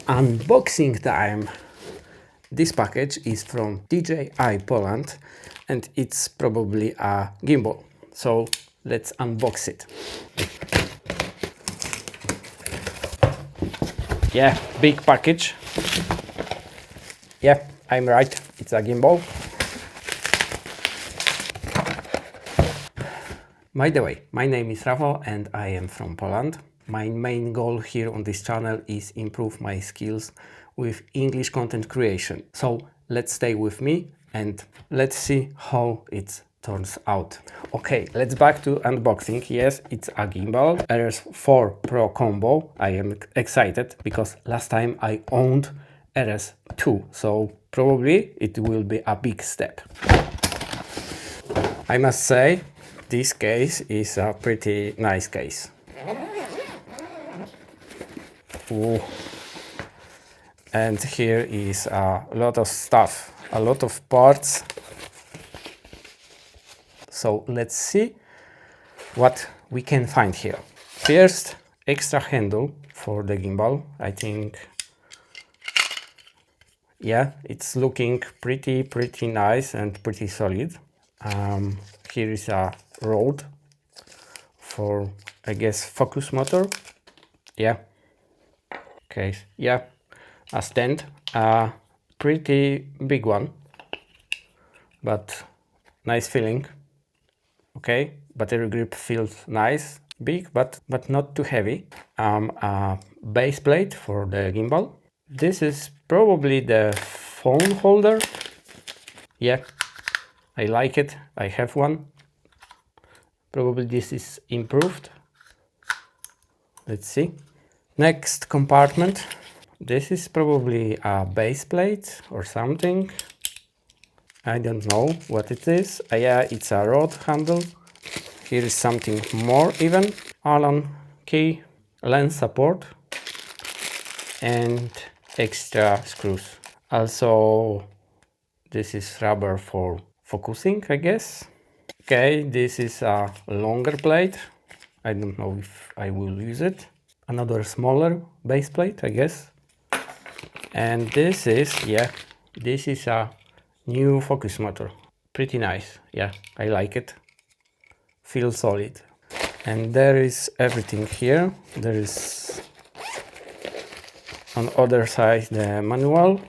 Unboxing time! This package is from DJI Poland and it's probably a gimbal. So let's unbox it. Yeah, big package. Yeah, I'm right, it's a gimbal. By the way, my name is Rafał and I am from Poland. My main goal here on this channel is improve my skills with English content creation. So let's stay with me and let's see how it turns out. Okay, let's back to unboxing. Yes, it's a gimbal RS4 Pro Combo. I am excited because last time I owned RS2, so probably it will be a big step. I must say, this case is a pretty nice case. Ooh. And here is a lot of stuff, a lot of parts. So let's see what we can find here. First, extra handle for the gimbal. I think, yeah, it's looking pretty nice and pretty solid. Here is a rod for, I guess, focus motor. Yeah. Okay. Yeah. A stand. A pretty big one, but nice feeling. Okay. Battery grip feels nice, big, but not too heavy. A base plate for the gimbal. This is probably the phone holder. Yeah. I like it. I have one. Probably this is improved. Let's see. Next compartment. This is probably a base plate or something. I don't know what it is. Yeah, it's a rod handle. Here is something more even. Allen key, lens support, and extra screws. Also, this is rubber for focusing, I guess. Okay, this is a longer plate. I don't know if I will use it. Another smaller base plate, I guess. And this is, yeah, this is a new focus motor. Pretty nice, yeah, I like it. Feels solid. And there is everything here. There is on other side the manual.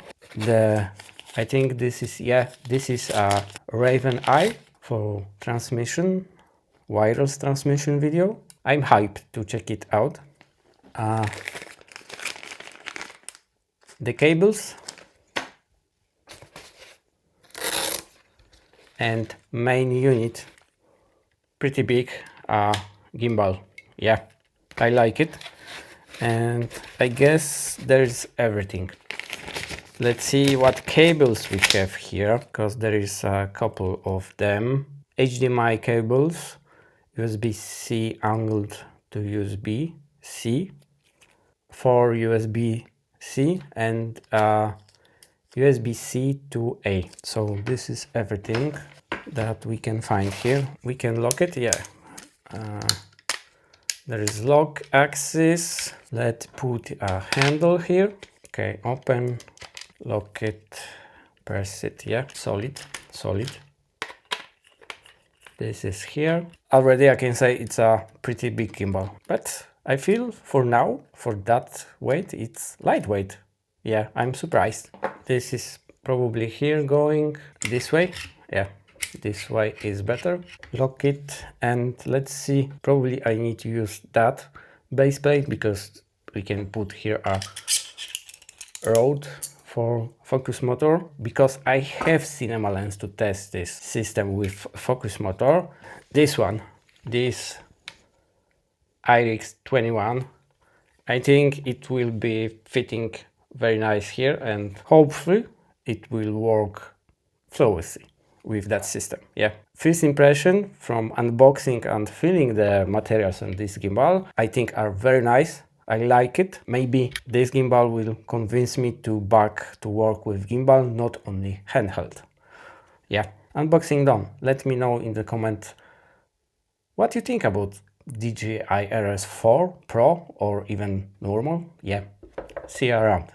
I think this is, yeah, this is a Raven Eye for transmission, wireless transmission video. I'm hyped to check it out. The cables and main unit, pretty big gimbal. Yeah, I like it. And I guess there's everything. Let's see what cables we have here, because there is a couple of them. HDMI cables, USB-C angled to USB-C, 4 USB-C and USB-C to A. So this is everything that we can find here. We can lock it, yeah. There is lock axis. Let's put a handle here. Okay, open, lock it, press it, yeah, solid. This is here. Already I can say it's a pretty big gimbal, but I feel for now, for that weight, it's lightweight. Yeah, I'm surprised. This is probably here going this way. Yeah, this way is better. Lock it and let's see. Probably I need to use that base plate because we can put here a rod for focus motor, because I have cinema lens to test this system with focus motor. This one, this IRX21, I think it will be fitting very nice here and hopefully it will work flawlessly with that system. Yeah, first impression from unboxing and feeling the materials on this gimbal, I think are very nice. I like it. Maybe this gimbal will convince me to back to work with gimbal, not only handheld. Yeah, unboxing done. Let me know in the comment what you think about DJI RS4 Pro or even normal. Yeah, see you around.